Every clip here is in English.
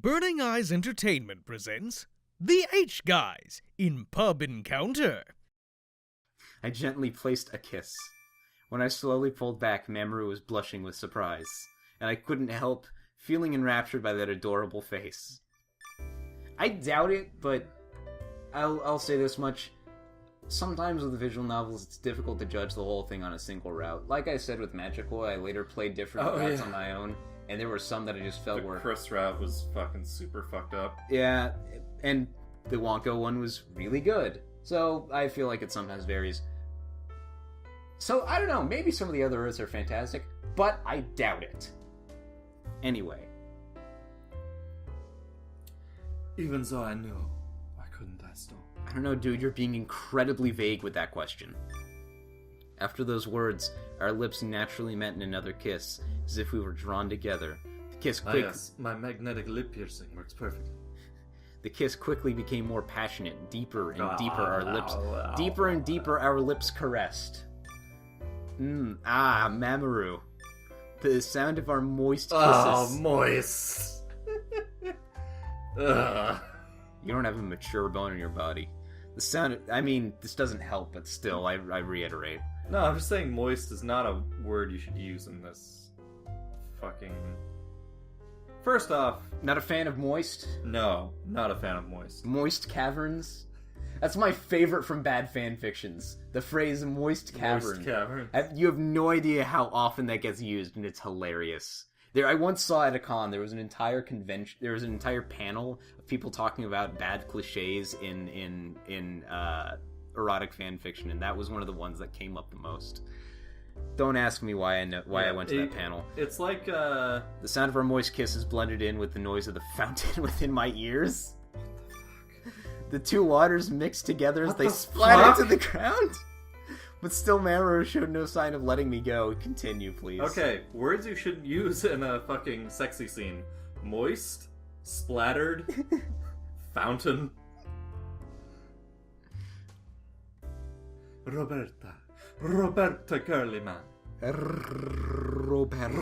Burning Eyes Entertainment presents The H-Guys in Pub Encounter. I gently placed a kiss. When I slowly pulled back, Mamoru was blushing with surprise, and I couldn't help feeling enraptured by that adorable face. I doubt it, but I'll say this much. Sometimes with visual novels, it's difficult to judge the whole thing on a single route. Like I said with Magical, I later played different routes on my own, and there were some that I just felt were... The Chris route was fucking super fucked up. Yeah, and the Wonka one was really good. So I feel like it sometimes varies. So, I don't know, maybe some of the other routes are fantastic, but I doubt it. Anyway. Even though I knew, why couldn't I stop? I don't know, dude, you're being incredibly vague with that question. After those words, our lips naturally met in another kiss, as if we were drawn together. The kiss quick... yes, my magnetic lip piercing works perfectly. The kiss quickly became more passionate, deeper and deeper our lips caressed. Mamoru. The sound of our moist kisses. Oh, moist. You don't have a mature bone in your body. The sound... this doesn't help, but still, I reiterate. No, I'm just saying moist is not a word you should use in this fucking... First off... Not a fan of moist? No, not a fan of moist. Moist caverns? That's my favorite from bad fan fictions. The phrase moist cavern. Moist cavern. You have no idea how often that gets used, and it's hilarious. I once saw at a con, there was an entire convention, there was an entire panel of people talking about bad cliches in erotic fan fiction, and that was one of the ones that came up the most. Don't ask me why I went to that panel. It's like, The sound of our moist kisses blended in with the noise of the fountain within my ears. The two waters mixed together as they splattered to the ground. But still, Mamoru showed no sign of letting me go. Continue, please. Okay, words you shouldn't use in a fucking sexy scene. Moist, splattered, fountain. Roberta girly man. Roberta.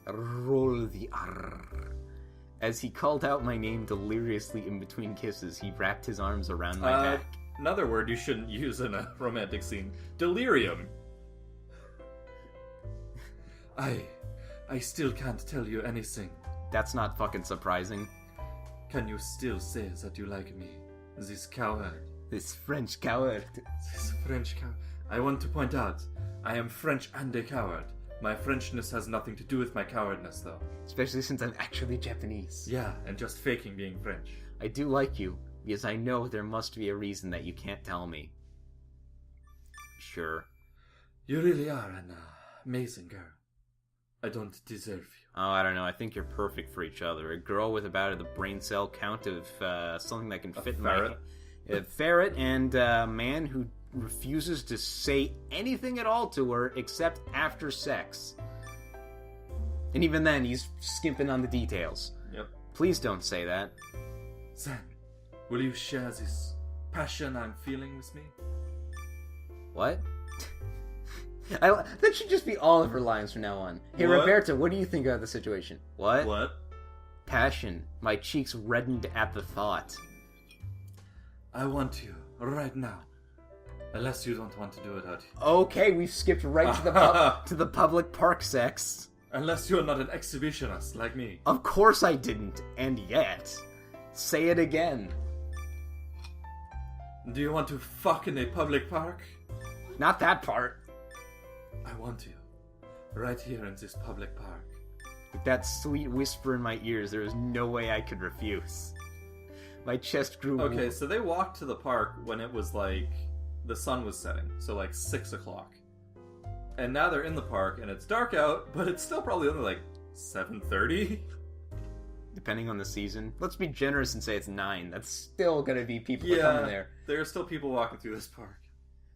Roll the R. As he called out my name deliriously in between kisses, he wrapped his arms around my back. Another word you shouldn't use in a romantic scene. Delirium. I still can't tell you anything. That's not fucking surprising. Can you still say that you like me? This coward. This French coward. This French coward. I want to point out, I am French and a coward. My Frenchness has nothing to do with my cowardness, though. Especially since I'm actually Japanese. Yeah, and just faking being French. I do like you, because I know there must be a reason that you can't tell me. Sure. You really are an amazing girl. I don't deserve you. Oh, I don't know. I think you're perfect for each other. A girl with about the brain cell count of something that can fit in my... A ferret and a man who refuses to say anything at all to her except after sex. And even then, he's skimping on the details. Yep. Please don't say that. Then, will you share this passion I'm feeling with me? What? That should just be all of her lines from now on. Hey, what? Roberta, what do you think about the situation? What? What? Passion. My cheeks reddened at the thought. I want you, right now. Unless you don't want to do it out here. Okay, we've skipped right to the public park sex. Unless you're not an exhibitionist like me. Of course I didn't, and yet. Say it again. Do you want to fuck in a public park? Not that part. I want you. Right here in this public park. With that sweet whisper in my ears, there was no way I could refuse. My chest grew... Okay, so they walked to the park when it was like... the sun was setting, so like 6 o'clock. And now they're in the park, and it's dark out, but it's still probably only like 7:30? Depending on the season. Let's be generous and say it's 9. That's still gonna be people coming there. There are still people walking through this park.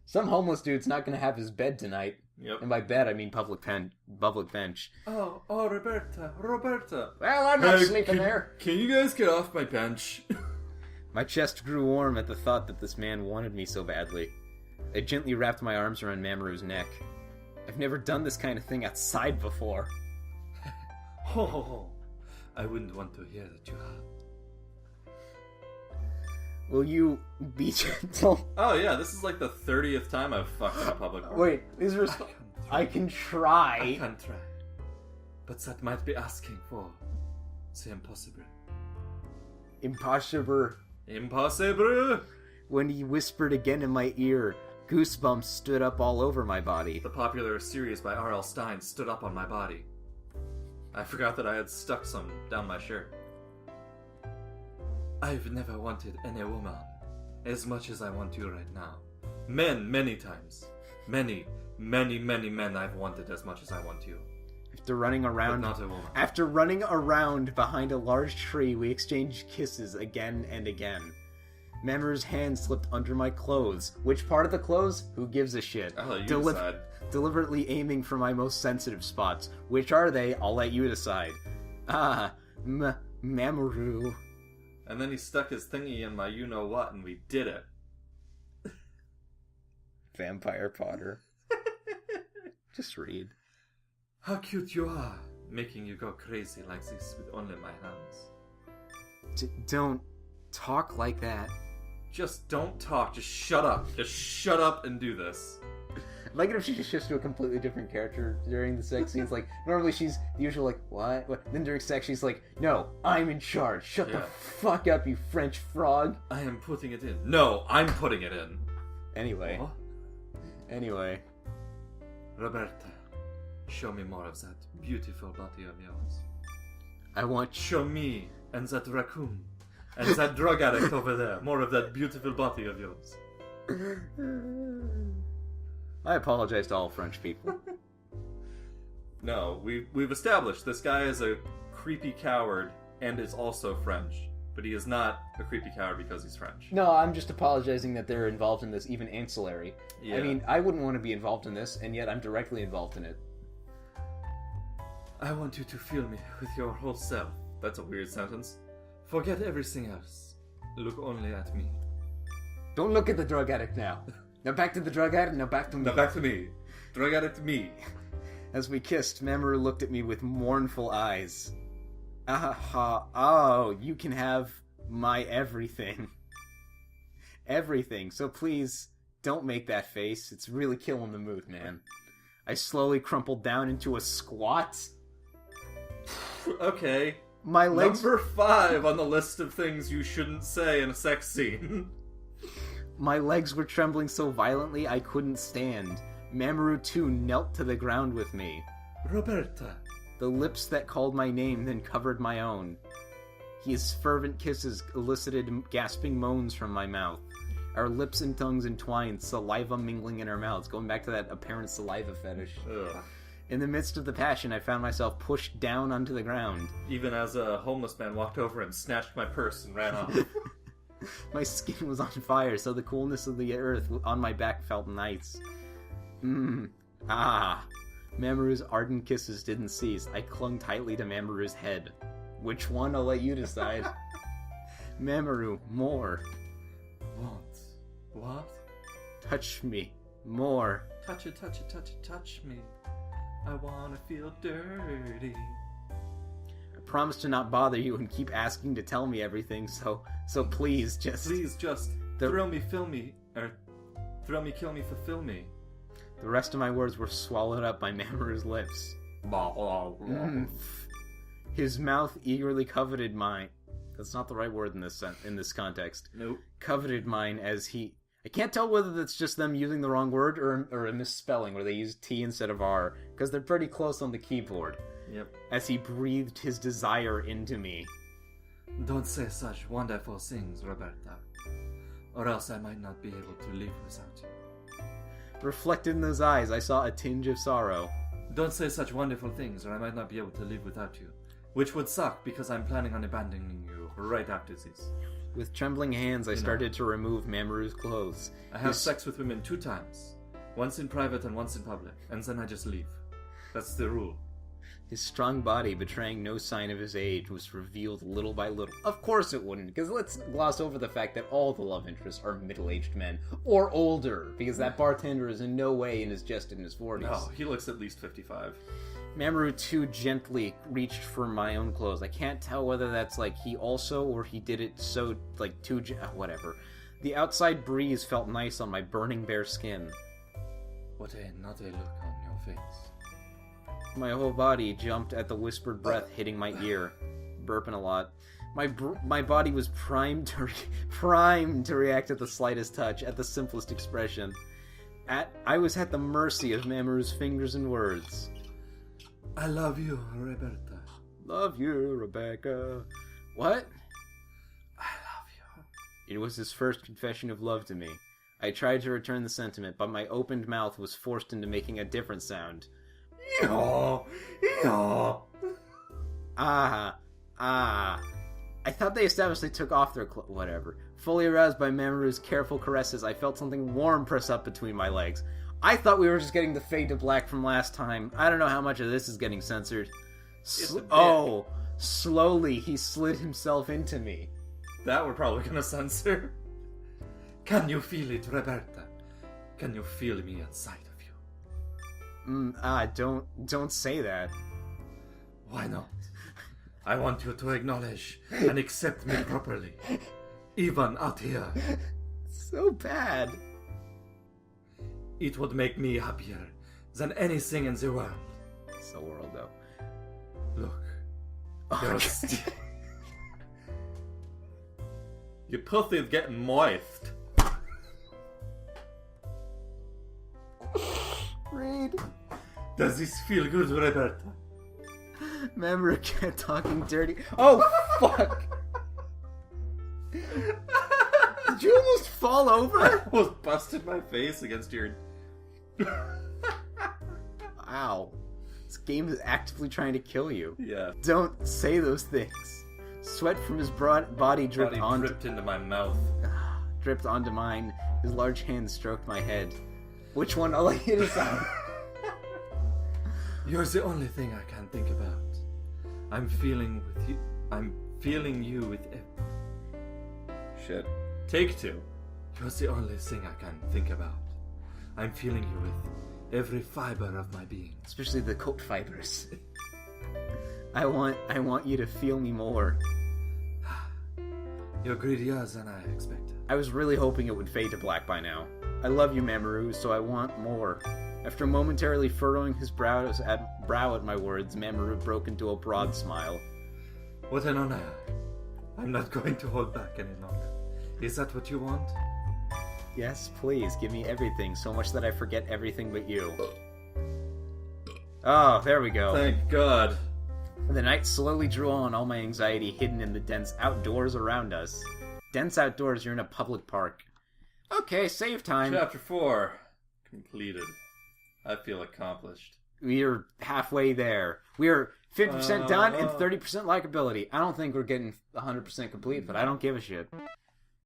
Some homeless dude's not gonna have his bed tonight. Yep. And by bed, I mean public bench. Oh, Roberta. Well, I'm not sleeping there. Can you guys get off my bench? My chest grew warm at the thought that this man wanted me so badly. I gently wrapped my arms around Mamoru's neck. I've never done this kind of thing outside before. Oh, I wouldn't want to hear that you have. Will you be gentle? Oh yeah, this is like the 30th time I've fucked in a public park. Wait, these are... I can try. I can try. But that might be asking for... C'est impossible. Impossible. Impossible! When he whispered again in my ear, goosebumps stood up all over my body. The popular series by R.L. Stine stood up on my body. I forgot that I had stuck some down my shirt. I've never wanted any woman as much as I want you right now. Men, many times. Many men I've wanted as much as I want you. After running around... But not a woman. After running around behind a large tree, we exchanged kisses again and again. Mamoru's hand slipped under my clothes. Which part of the clothes? Who gives a shit? I'll let you decide. Deliberately aiming for my most sensitive spots. Which are they? I'll let you decide. Mamoru. And then he stuck his thingy in my you-know-what, and we did it. Vampire Potter. Just read. How cute you are, making you go crazy like this with only my hands. Don't talk like that. Just don't talk, just shut up. Just shut up and do this. I like it if she just shifts to a completely different character during the sex scenes. Like, normally she's the usual, like, what? Then during sex, she's like, no, I'm in charge. Shut the fuck up, you French frog. I am putting it in. No, I'm putting it in. Anyway. What? Anyway. Roberta, show me more of that beautiful body of yours. I want... Show me and that raccoon and that drug addict over there more of that beautiful body of yours. I apologize to all French people. No, we've established this guy is a creepy coward and is also French. But he is not a creepy coward because he's French. No, I'm just apologizing that they're involved in this, even ancillary. Yeah. I mean, I wouldn't want to be involved in this, and yet I'm directly involved in it. I want you to feel me with your whole self. That's a weird sentence. Forget everything else. Look only at me. Don't look at the drug addict now. Now back to the drug addict, now back to me. Now back to me. Drug addict me. As we kissed, Mamoru looked at me with mournful eyes. Oh, you can have my everything. Everything. So please, don't make that face. It's really killing the mood, man. I slowly crumpled down into a squat. Okay. My legs... Number 5 on the list of things you shouldn't say in a sex scene. My legs were trembling so violently I couldn't stand. Mamoru, too, knelt to the ground with me. Roberta. The lips that called my name then covered my own. His fervent kisses elicited gasping moans from my mouth. Our lips and tongues entwined, saliva mingling in our mouths, going back to that apparent saliva fetish. Ugh. In the midst of the passion, I found myself pushed down onto the ground. Even as a homeless man walked over and snatched my purse and ran off. My skin was on fire, so the coolness of the earth on my back felt nice. Mamoru's ardent kisses didn't cease. I clung tightly to Mamoru's head. Which one? I'll let you decide. Mamoru, more. What? Touch me. More. Touch it, touch it, touch it, touch me. I wanna feel dirty. I promise to not bother you and keep asking to tell me everything, so please just... Please just thrill me, fill me, or thrill me, kill me, fulfill me. The rest of my words were swallowed up by Mamoru's lips. His mouth eagerly coveted mine. That's not the right word in this context. Nope. Coveted mine as he... I can't tell whether that's just them using the wrong word or a misspelling where they use T instead of R, because they're pretty close on the keyboard. Yep. As he breathed his desire into me. Don't say such wonderful things, Roberta, or else I might not be able to live without you. Reflected in those eyes, I saw a tinge of sorrow. Don't say such wonderful things, or I might not be able to live without you. Which would suck, because I'm planning on abandoning you right after this. With trembling hands, I started to remove Mamoru's clothes. I have sex with women 2 times. Once in private and once in public. And then I just leave. That's the rule. His strong body, betraying no sign of his age, was revealed little by little. Of course it wouldn't, because let's gloss over the fact that all the love interests are middle-aged men. Or older, because that bartender is in no way just in his 40s. No, he looks at least 55. Mamoru too gently reached for my own clothes. I can't tell whether that's like he also or he did it so like too whatever. The outside breeze felt nice on my burning bare skin. What another look on your face. My whole body jumped at the whispered breath hitting my ear. Burping a lot. My body was primed to react at the slightest touch, at the simplest expression. I was at the mercy of Mamoru's fingers and words. I love you, Roberta. Love you, Rebecca. What? I love you. It was his first confession of love to me. I tried to return the sentiment, but my opened mouth was forced into making a different sound. Yaw, yaw. Ah. I thought they established they took off their whatever. Fully aroused by Mamoru's careful caresses, I felt something warm press up between my legs. I thought we were just getting the fade to black from last time. I don't know how much of this is getting censored. Slowly he slid himself into me. That we're probably gonna censor. Can you feel it, Roberta? Can you feel me inside of you? Don't say that. Why not? I want you to acknowledge and accept me properly. Even out here. So bad. It would make me happier than anything in the world. It's the world, though. Look. Your pussy is getting moist. Reed. Does this feel good, Roberta? Mamoru kept talking dirty. Oh, fuck! Did you almost fall over? I almost busted my face against your... Ow. This game is actively trying to kill you. Yeah. Don't say those things. Sweat from his broad body dripped into my mouth. Dripped onto mine. His large hand stroked my head. Which one? I'll let you decide. You're the only thing I can think about. I'm feeling you with Shit. Take two. You're the only thing I can think about. I'm feeling you with every fiber of my being. Especially the coat fibers. I want you to feel me more. You're greedier than I expected. I was really hoping it would fade to black by now. I love you, Mamoru, so I want more. After momentarily furrowing his brow at my words, Mamoru broke into a broad smile. What an honor. I'm not going to hold back any longer. Is that what you want? Yes, please, give me everything, so much that I forget everything but you. Oh, there we go. Thank God. The night slowly drew on, all my anxiety hidden in the dense outdoors around us. Dense outdoors, you're in a public park. Okay, save time. Chapter 4. Completed. I feel accomplished. We're halfway there. We're 50% done and 30% likability. I don't think we're getting 100% complete, but I don't give a shit.